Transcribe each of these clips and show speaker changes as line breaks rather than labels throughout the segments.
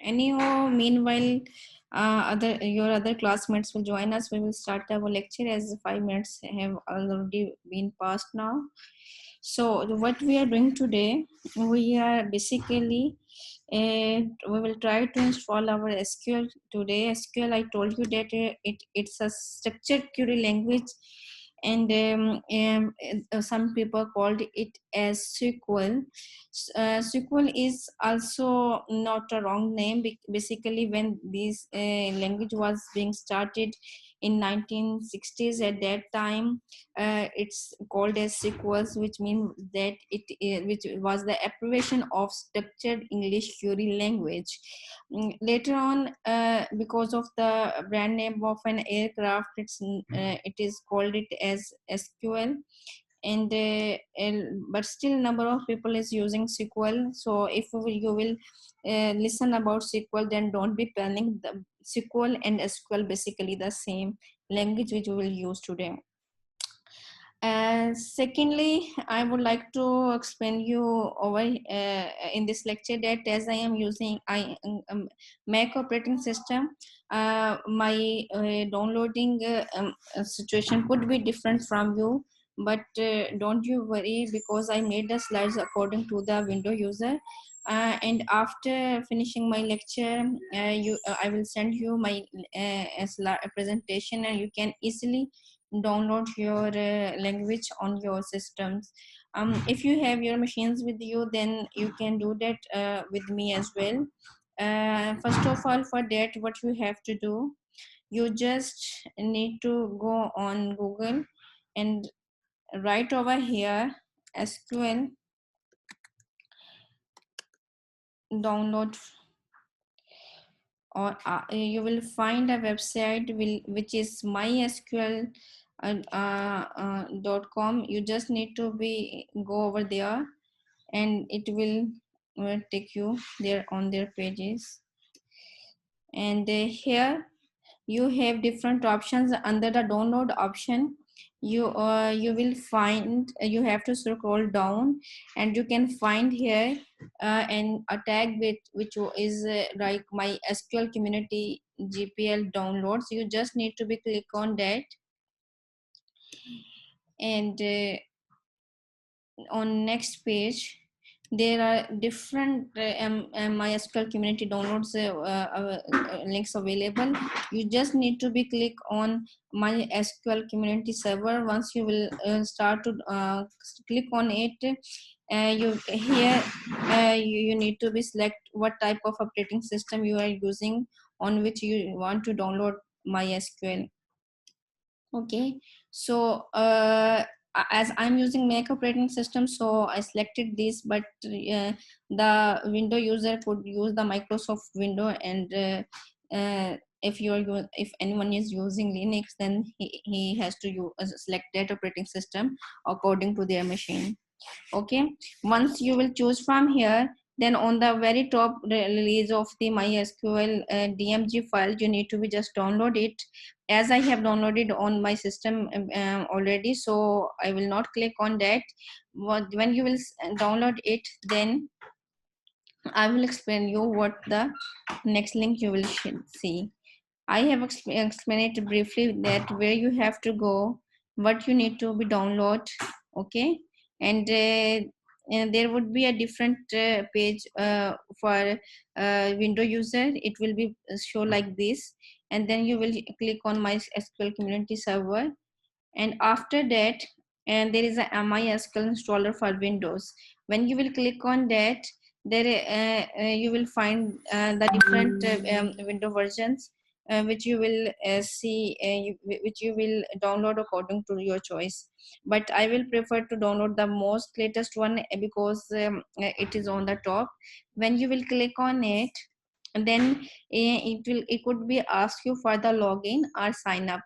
Anyhow, meanwhile, your other classmates will join us. We will start our lecture as 5 minutes have already been passed now. So what we are doing today, we are basically we will try to install our SQL today. SQL, I told you that it's a structured query language, and some people called it as SQL. SQL is also not a wrong name. Basically, when this language was being started in 1960s, at that time, it's called as SQLs, which means that which was the abbreviation of structured English query language. Later on, because of the brand name of an aircraft, it is called it as SQL. And but still number of people is using SQL. So if you will listen about SQL, then don't be panic. The SQL and SQL basically the same language which we will use today. Secondly, I would like to explain you over in this lecture that as I am using Mac operating system, my downloading situation could be different from you, but don't you worry, because I made the slides according to the window user. And after finishing my lecture, I will send you my presentation, and you can easily download your language on your systems. If you have your machines with you, then you can do that with me as well. First of all, for that, what you have to do, you just need to go on Google and write over here SQL download, or you will find a website which is mysql.com. You just need to go over there, and it will take you there on their pages. And here you have different options. Under the download option, you will find, you have to scroll down, and you can find here and a tag which is like my SQL community GPL downloads. You just need to be click on that, and on next page there are different MySQL community downloads links available. You just need to be click on MySQL community server. Once you will start to click on it, you need to be select what type of operating system you are using, on which you want to download MySQL. Okay, so as I'm using Mac operating system, so I selected this, but the window user could use the Microsoft window. And if anyone is using Linux, then he has to select that operating system according to their machine. Okay, once you will choose from here, then on the very top release of the MySQL DMG file, you need to be just download it. As I have downloaded on my system already, so I will not click on that. When you will download it, then I will explain you what the next link you will see. I have explained it briefly, that where you have to go, what you need to be download. Okay, and there would be a different page for window user. It will be show like this, and then you will click on MySQL community server, and after that, and there is a MySQL installer for Windows. When you will click on that, there you will find the different window versions which you will see, which you will download according to your choice. But I will prefer to download the most latest one, because it is on the top. When you will click on it, and then it could be ask you for the login or sign up.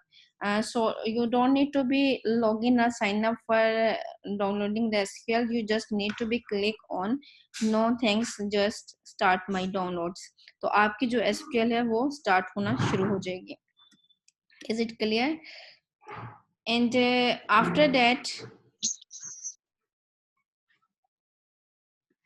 So you don't need to be login or sign up for downloading the SQL. You just need to be click on no thanks, just start my downloads. तो आपकी जो SQL है वो start होना शुरू हो जाएगी. Is it clear? And after that,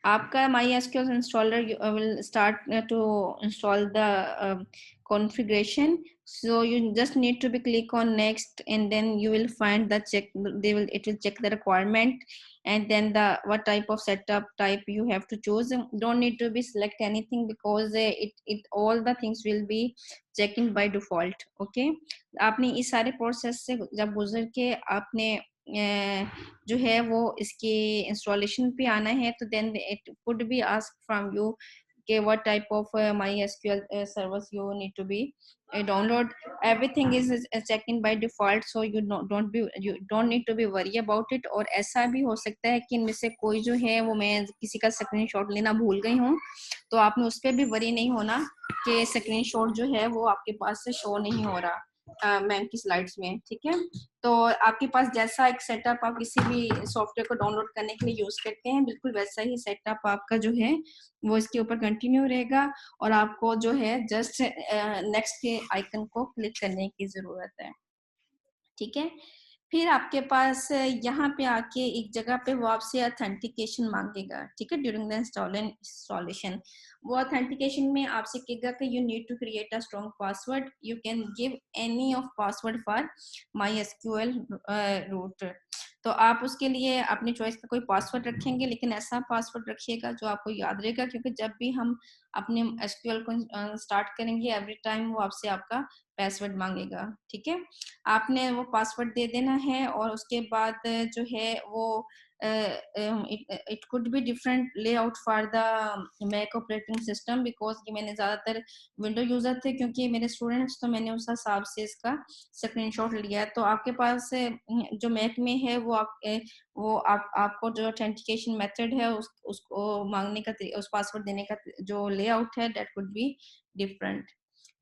आपका MySQL installer will start to install the configuration. So you just need to be click on next, and then you will find the check. It will check the requirement, and then the what type of setup type you have to choose. Don't need to be select anything because it all the things will be checking by default. Okay, आपने इस सारे process से जब गुजर के आपने जो है वो इसके इंस्टॉलेशन पे आना है, तो then it could be ask from you के what type of MySQL service you need to be download. Everything is checked in by default, so you don't need to be worry about it. और ऐसा भी हो सकता है कि इनमें से कोई जो है वो मैं किसी का स्क्रीनशॉट लेना भूल गई हूँ, तो आपने उस पर भी वरी नहीं होना कि स्क्रीनशॉट जो है वो आपके पास से शो नहीं हो रहा मैम की स्लाइड्स में। ठीक है, तो आपके पास जैसा एक सेटअप आप किसी भी सॉफ्टवेयर को डाउनलोड करने के लिए यूज करते हैं, बिल्कुल वैसा ही सेटअप आपका जो है वो इसके ऊपर कंटिन्यू रहेगा, और आपको जो है जस्ट नेक्स्ट के आइकन को क्लिक करने की जरूरत है। ठीक है, फिर आपके पास यहाँ पे आके एक जगह पे वो आपसे ऑथेंटिकेशन मांगेगा। ठीक है, ड्यूरिंग द इंस्टॉलेशन वो ऑथेंटिकेशन में आपसे कहेगा कि you need to create a strong password, you can give any of password for MySQL root. तो आप उसके लिए अपनी चॉइस का कोई पासवर्ड रखेंगे, लेकिन ऐसा पासवर्ड रखिएगा जो आपको याद रहेगा, क्योंकि जब भी हम अपने SQL को स्टार्ट करेंगे एवरी टाइम वो आपसे आपका पासवर्ड मांगेगा। ठीक है, आपने वो पासवर्ड दे देना है, और उसके बाद जो है वो it could be different layout for the Mac operating system, because ये मैंने ज़्यादातर विंडो यूज़र थे क्योंकि मेरे स्टूडेंट्स, तो मैंने उस हिसाब से इसका स्क्रीनशॉट लिया है। तो आपके पास जो मैक में है वो आपको जो ऑथेंटिकेशन मेथड है उसको मांगने का उस पासवर्ड देने का जो लेआउट है दैट कुड बी डिफरेंट।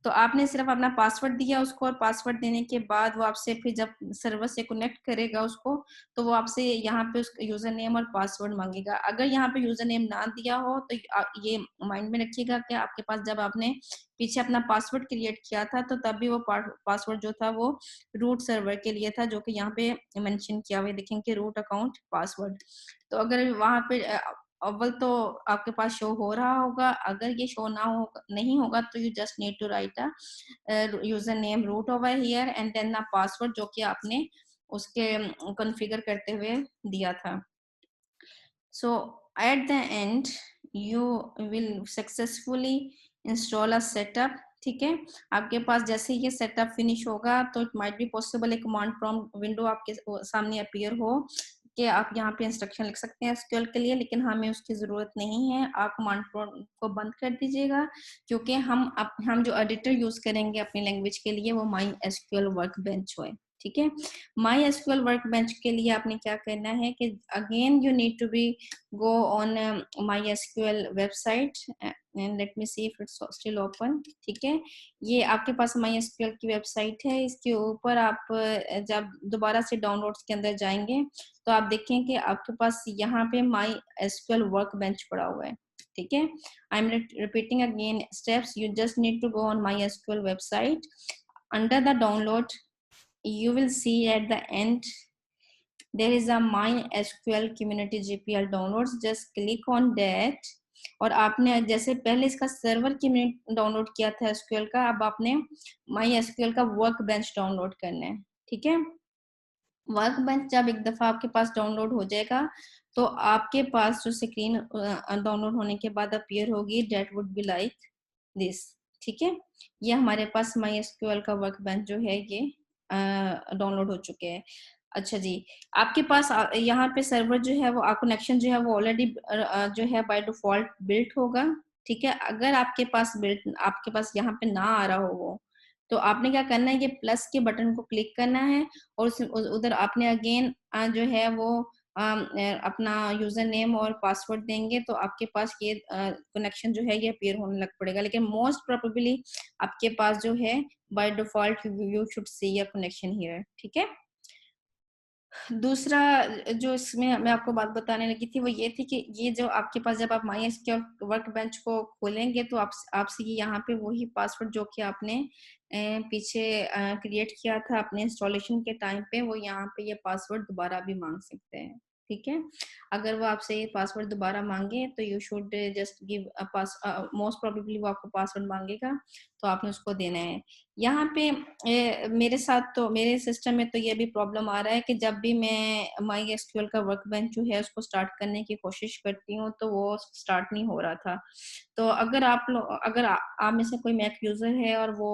तो आपने सिर्फ अपना पासवर्ड दिया उसको, और पासवर्ड देने के बाद वो आपसे फिर जब सर्वर से कनेक्ट करेगा उसको, तो वो आपसे यहाँ पे उसका यूजर नेम और पासवर्ड मांगेगा। अगर यहाँ पे यूजर नेम ना दिया हो तो ये माइंड में रखिएगा कि आपके पास जब आपने पीछे अपना पासवर्ड क्रिएट किया था तो तब भी वो पासवर्ड जो था वो रूट सर्वर के लिए था, जो कि यहाँ पे मेंशन किया हुआ है, देखेंगे रूट अकाउंट पासवर्ड। तो अगर वहां पे अव्वल तो आपके पास शो हो रहा होगा, अगर ये शो ना हो नहीं होगा तो you just need to write a user name root over here and then the password जो कि आपने उसके कॉन्फ़िगर करते हुए दिया था। So at the end you will successfully install a setup. ठीक है, आपके पास जैसे ये सेटअप फिनिश होगा तो इट माइट बी पॉसिबल एक कमांड प्रॉम्प्ट विंडो आपके सामने अपीयर हो कि आप यहाँ पे इंस्ट्रक्शन लिख सकते हैं एसक्यूएल के लिए, लेकिन हमें उसकी जरूरत नहीं है। आप कमांड प्रॉम्प्ट को बंद कर दीजिएगा, क्योंकि हम जो एडिटर यूज करेंगे अपनी लैंग्वेज के लिए वो MySQL वर्कबेंच है। ठीक है, MySQL वर्कबेंच के लिए आपने क्या करना है कि again you need to be go on MySQL website and let me see if it's still open. ठीक है, ये आपके पास MySQL की वेबसाइट है, इसके ऊपर आप जब दोबारा से डाउनलोड्स के अंदर जाएंगे तो आप देखें कि आपके पास यहाँ पे MySQL वर्कबेंच पड़ा हुआ है। ठीक है, I am repeating again steps, you just need to go on MySQL website, under the download you will see at the end there is a MySQL community GPL downloads, just click on that। और आपने जैसे पहले इसका server की download किया था SQL का, अब आपने MySQL का वर्कबेंच डाउनलोड करना है। ठीक है, वर्कबेंच जब एक दफा आपके पास डाउनलोड हो जाएगा तो आपके पास जो स्क्रीन डाउनलोड होने के बाद अपीयर होगी that would be like this. ठीक है, ये हमारे पास MySQL का वर्कबेंच जो है ये डाउनलोड हो चुके हैं। अच्छा जी, आपके पास यहाँ पे सर्वर जो है वो कनेक्शन जो है वो ऑलरेडी जो है बाय डिफॉल्ट बिल्ट होगा। ठीक है, अगर आपके पास यहाँ पे ना आ रहा हो वो, तो आपने क्या करना है, ये प्लस के बटन को क्लिक करना है, और उधर आपने अगेन जो है वो अपना यूजर नेम और पासवर्ड देंगे तो आपके पास ये कनेक्शन जो है ये अपीयर होने लग पड़ेगा। लेकिन मोस्ट प्रोबेबली आपके पास जो है by default you should see a connection here. ठीक है, दूसरा जो इसमें मैं आपको बात बताने लगी थी वो ये थी कि ये जो आपके पास जब आप MySQL वर्कबेंच को खोलेंगे तो आपसे ये यहाँ पे वही पासवर्ड जो कि आपने पीछे क्रिएट किया था अपने इंस्टॉलेशन के टाइम पे, वो यहाँ पे ये पासवर्ड दोबारा भी मांग सकते हैं। ठीक है। अगर वो आपसे पासवर्ड दोबारा मांगे तो you should just give a most probably वो आपको पासवर्ड मांगेगा, तो आपने उसको देना है। यहाँ पे मेरे साथ तो मेरे सिस्टम में तो ये भी प्रॉब्लम आ रहा है कि जब भी मैं माई एसक्यूएल का वर्कबेंच जो है उसको स्टार्ट करने की कोशिश करती हूँ तो वो स्टार्ट नहीं हो रहा था। तो अगर आप में से कोई मैक यूजर है और वो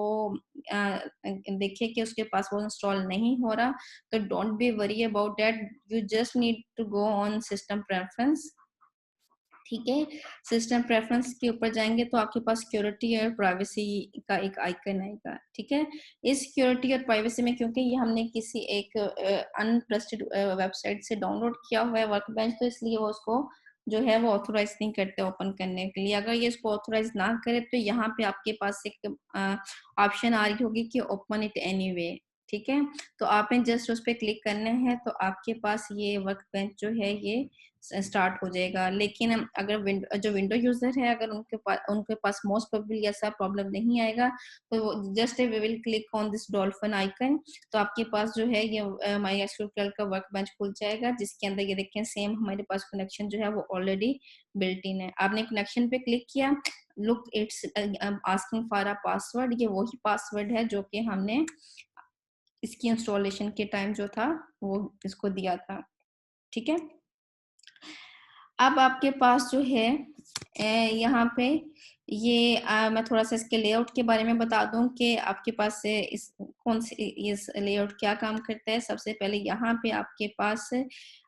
देखे कि उसके पास वो इंस्टॉल नहीं हो रहा, तो don't be worry about that, you just need to go on system preference. ठीक है, सिस्टम प्रेफरेंस के ऊपर जाएंगे तो आपके पास सिक्योरिटी और प्राइवेसी का एक आइकन आएगा। ठीक है, इस सिक्योरिटी और प्राइवेसी में क्योंकि ये हमने किसी एक अनट्रस्टेड वेबसाइट से डाउनलोड किया हुआ है वर्कबेंच, तो इसलिए वो उसको जो है वो ऑथोराइज नहीं करते ओपन करने के लिए। अगर ये इसको ऑथोराइज ना करे तो यहाँ पे आपके पास एक ऑप्शन आ रही होगी कि ओपन इट एनीवे। ठीक है, तो आपने जस्ट उस पर क्लिक करना है तो आपके पास ये वर्कबेंच जो है ये स्टार्ट हो जाएगा। लेकिन अगर जो विंडो यूजर है अगर उनके पास मोस्ट प्रोबेबली ऐसा प्रॉब्लम नहीं आएगा, तो just we will click on this dolphin icon, तो आपके पास जो है ये माई एसक्यूएल का वर्कबेंच खुल जाएगा, जिसके अंदर ये देखें सेम हमारे पास कनेक्शन जो है वो ऑलरेडी बिल्ट इन है। आपने कनेक्शन पे क्लिक किया, look it's asking for a password, ये वही पासवर्ड है जो कि हमने इसकी इंस्टॉलेशन के टाइम जो था वो इसको दिया था। ठीक है, अब आपके पास जो है यहाँ पे ये मैं थोड़ा सा इसके लेआउट के बारे में बता दूं कि आपके पास इस कौन से इस लेआउट क्या काम करता है। सबसे पहले यहाँ पे आपके पास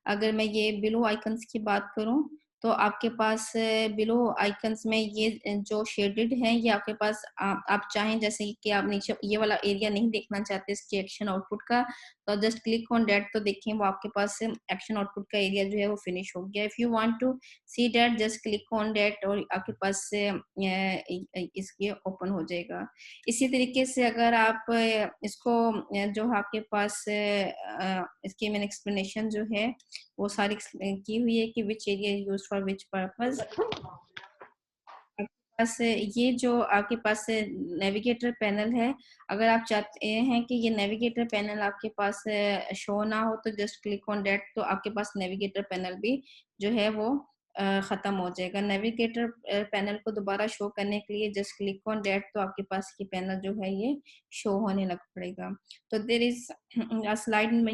अगर मैं ये बिलो आइकन्स की बात करूं तो आपके पास बिलो आइकन्स में ये जो शेडेड है ये आपके पास आप चाहें जैसे कि आप नीचे ये वाला एरिया नहीं देखना चाहते इसके एक्शन आउटपुट का, तो जस्ट क्लिक ऑन दैट, तो देखें वो आपके पास एक्शन आउटपुट का एरिया जो है वो फिनिश हो गया। If you want to see that just click on that और आपके पास से इसके ओपन हो जाएगा। इसी तरीके से अगर आप इसको जो आपके पास इसकी मैंने एक्सप्लेनेशन जो है वो सारी की हुई है कि which area use for which purpose. पास ये जो आपके पास नेविगेटर पैनल है, अगर आप चाहते हैं कि ये नेविगेटर पैनल आपके पास शो ना हो तो जस्ट क्लिक ऑन दैट, तो आपके पास नेविगेटर पैनल भी जो है वो खत्म हो जाएगा। नेविगेटर पैनल को दोबारा शो करने के लिए जस्ट क्लिक ऑन दैट, तो आपके पास ये पैनल जो है ये शो होने लग पड़ेगा। तो there is a slide in my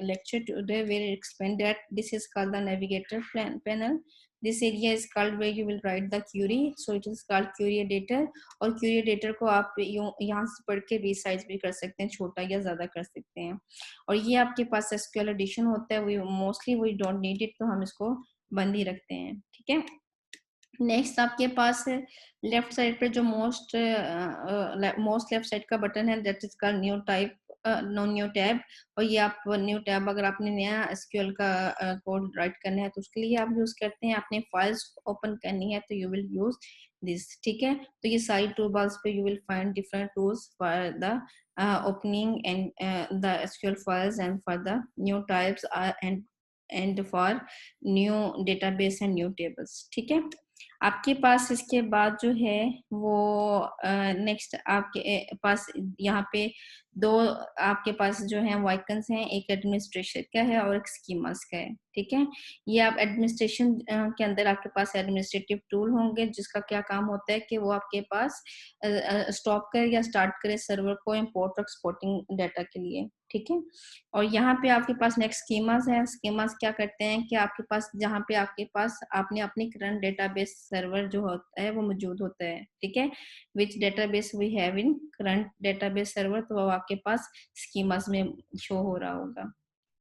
lecture today where it explained that this is called the navigator panel. This area is called where you will write the query, so it is called query editor। और query editor को आप यहाँ से पढ़ के resize भी कर सकते हैं, छोटा या ज्यादा कर सकते हैं। और ये आपके पास SQL एडिशन होता है, we mostly we don't need it, तो हम इसको बंद ही रखते हैं। ठीक है, नेक्स्ट आपके पास लेफ्ट साइड पे जो मोस्ट लेफ्ट साइड का बटन है that is called new type new tab. और ये आप न्यू टैब अगर आपने नया एसक्यूएल का कोड राइट करना है तो उसके लिए आप यूज करते हैं। आपने फाइल्स ओपन करनी है तो यू विल यूज दिस। ठीक है, तो ये सारी टूल बार्स पे you will find different tools for the opening and the SQL files and for the new types and for new database and new tables। ठीक है, आपके पास इसके बाद जो है वो नेक्स्ट आपके पास यहाँ पे दो आपके पास जो है वो आइकन्स हैं, एक एडमिनिस्ट्रेशन का है और एक स्कीमास का है। ठीक है, ये आप एडमिनिस्ट्रेशन के अंदर आपके पास एडमिनिस्ट्रेटिव टूल होंगे जिसका क्या काम होता है कि वो आपके पास स्टॉप करे या स्टार्ट करे सर्वर को इम्पोर्ट और एक्सपोर्टिंग डाटा के लिए। ठीक है, और यहाँ पे आपके पास नेक्स्ट स्कीमास है। स्कीमास क्या करते हैं कि आपके पास जहाँ पे आपके पास आपने अपनी करंट डेटाबेस सर्वर जो होता है वो मौजूद होता है। ठीक है, which database we have in current database server, तो वो आपके पास स्कीमास में शो हो रहा होगा।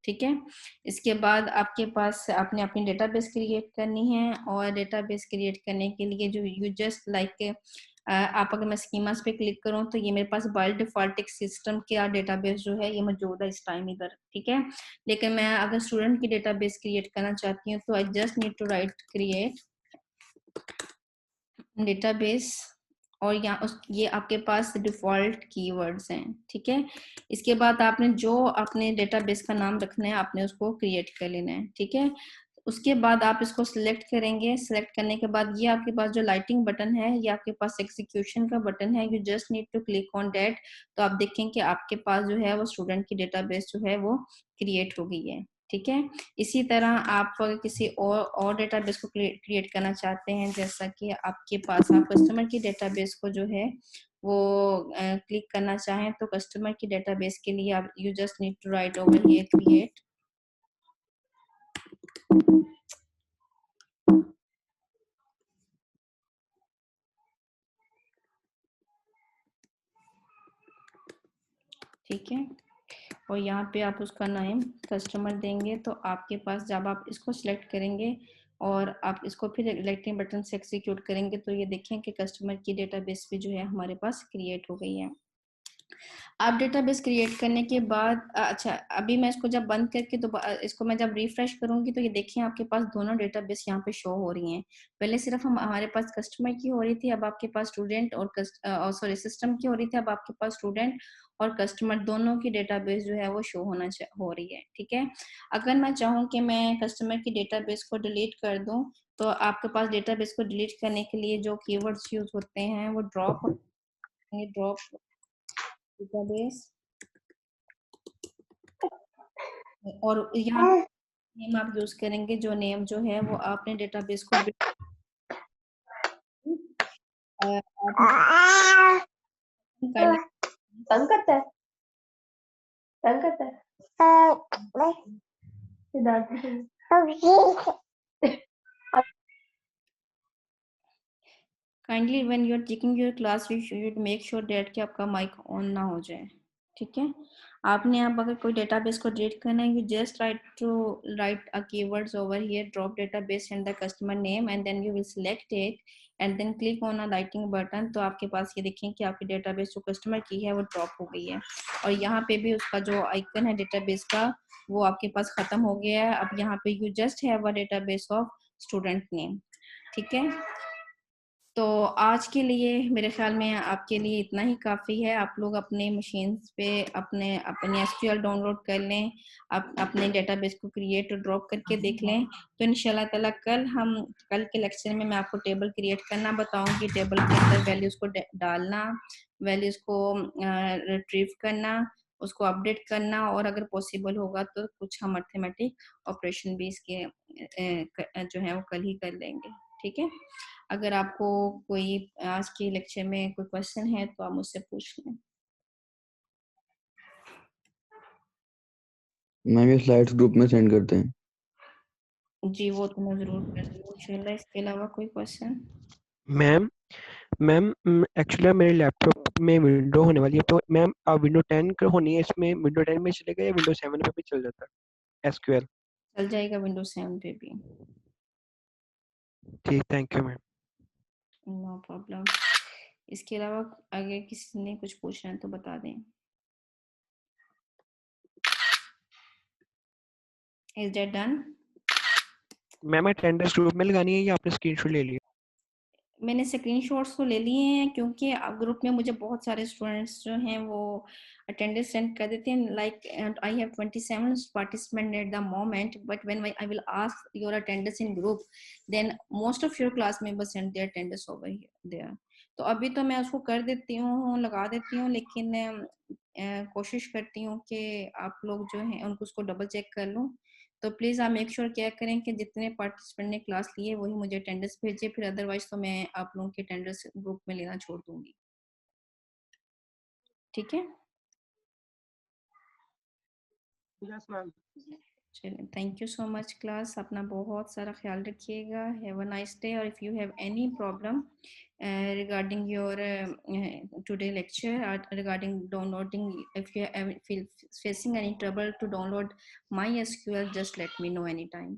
ठीक है, इसके बाद आपके पास आपने अपनी डेटाबेस क्रिएट करनी है और डेटाबेस क्रिएट करने के लिए जो यू जस्ट लाइक आप अगर मैं स्कीमास पे क्लिक करूं तो ये मेरे पास बाय डिफॉल्ट एक सिस्टम का डेटाबेस जो है ये मौजूद है इस टाइम इधर। ठीक है, लेकिन मैं अगर स्टूडेंट की डेटाबेस क्रिएट करना चाहती हूँ तो I just need to write create database और यहाँ ये आपके पास डिफॉल्ट कीवर्ड्स हैं। ठीक है, इसके बाद आपने जो अपने डेटाबेस का नाम रखना है आपने उसको क्रिएट कर लेना है। ठीक है, उसके बाद आप इसको सिलेक्ट करेंगे। सिलेक्ट करने के बाद ये आपके पास जो लाइटिंग बटन है ये आपके पास एग्जीक्यूशन का बटन है, you just need to click on that, तो आप देखें कि आपके पास जो है वो स्टूडेंट की डेटाबेस जो है वो क्रिएट हो गई है। ठीक है। इसी तरह आप अगर किसी और डेटाबेस को क्रिएट करना चाहते हैं, जैसा कि आपके पास आप कस्टमर की डेटाबेस को जो है वो क्लिक करना चाहें, तो कस्टमर की डेटाबेस के लिए आप you just need to write over here create. ठीक है, और यहाँ पे आप उसका नाम कस्टमर देंगे। तो आपके पास जब आप इसको सिलेक्ट करेंगे और आप इसको फिर इलेक्टिंग बटन से एक्सिक्यूट करेंगे, तो ये देखें कि कस्टमर की डेटाबेस भी जो है हमारे पास क्रिएट हो गई है। आप डेटाबेस क्रिएट करने के बाद अच्छा, अभी मैं इसको जब बंद करके तो इसको मैं जब रिफ्रेश करूंगी, तो ये देखिए आपके पास दोनों डेटाबेस यहाँ पे शो हो रही हैं। पहले सिर्फ हमारे पास कस्टमर की हो रही थी, अब आपके पास स्टूडेंट और सॉरी सिस्टम की हो रही थी, अब आपके पास स्टूडेंट और कस्टमर दोनों की डेटाबेस जो है वो शो हो रही है। ठीक है, अगर मैं चाहूँ कि मैं कस्टमर की डेटाबेस को डिलीट कर दूं, तो आपके पास डेटाबेस को डिलीट करने के लिए जो कीवर्ड्स यूज होते हैं वो ड्रॉप डेटाबेस, और यहाँ नेम आप यूज करेंगे, जो नेम जो है वो आपने डेटाबेस को
तंग करता है, तंग करता है।
Kindly when you are checking your class you should make sure that कि आपका माइक ऑन ना हो जाए। ठीक है, आपने अब अगर कोई डेटाबेस को डिलीट करना है, you just write a keywords over here, drop database and the customer name, and then you will select it and then click on a writing button. तो आपके पास ये देखें कि आपकी डेटाबेस जो कस्टमर की है वो ड्रॉप हो गई है, और यहाँ पे भी उसका जो आइकन है डेटाबेस का वो आपके पास खत्म हो गया है। अब यहाँ पे you just have a database of student name. ठीक है, तो आज के लिए मेरे ख्याल में आपके लिए इतना ही काफ़ी है। आप लोग अपने मशीन्स पे अपने एसक्यूएल डाउनलोड कर लें, अपने डेटाबेस को क्रिएट और ड्रॉप करके देख लें। तो इंशाल्लाह ताला कल के लेक्चर में मैं आपको टेबल क्रिएट करना बताऊंगी, टेबल के अंदर वैल्यूज़ को डालना, वैल्यूज़ को रिट्रीव करना, उसको अपडेट करना, और अगर पॉसिबल होगा तो कुछ हम मैथमेटिक ऑपरेशन भी इसके जो है वो कल ही कर लेंगे। ठीक है, अगर आपको कोई आज के लेक्चर में कोई क्वेश्चन है तो आप मुझसे पूछ लें।
मैम ये स्लाइड्स ग्रुप में सेंड करते हैं।
जी, वो तो मैं जरूर करती हूँ इंशाल्लाह। इसके अलावा कोई क्वेश्चन?
मैम मैम एक्चुअली मेरे लैपटॉप में विंडो होने वाली है, तो मैम अब विंडो 10 होनी है, इसमें विंडो 10 में चलेगा या विंडो 7 पे भी चल जाता है एसक्यूएल?
चल जाएगा विंडोज 7 पे भी।
ठीक, thank you ma'am.
No problem. इसके अलावा अगर किसी ने कुछ पूछना है तो बता दें। Is that done?
Ma'am attendance group में लगानी है या आपने स्क्रीनशॉट ले लिया?
मैंने स्क्रीनशॉट्स तो ले लिए हैं, क्योंकि ग्रुप में मुझे बहुत सारे स्टूडेंट्स जो हैं वो अटेंडेंस सेंड कर देते हैं। Like I have 27 participants at the moment, but when I will ask your attendance in group, then most of your class members send their attendance over there. तो अभी तो मैं उसको कर देती हूँ, लगा देती हूँ, लेकिन कोशिश करती हूँ कि आप लोग जो हैं उनको उसको डबल चेक कर लूँ। तो प्लीज़ आप मेक श्योर क्या करें कि जितने पार्टिसिपेंट ने क्लास ली है वही मुझे अटेंडेंस भेजिए, फिर अदरवाइज तो मैं आप लोगों के अटेंडेंस ग्रुप में लेना छोड़ दूंगी। ठीक है,
यस मैम।
चलिए, thank you so much class. अपना बहुत सारा ख्याल रखिएगा। Have a nice day. और if you have any problem regarding your today lecture, regarding downloading, if you feel facing any trouble to download MySQL, just let me know anytime.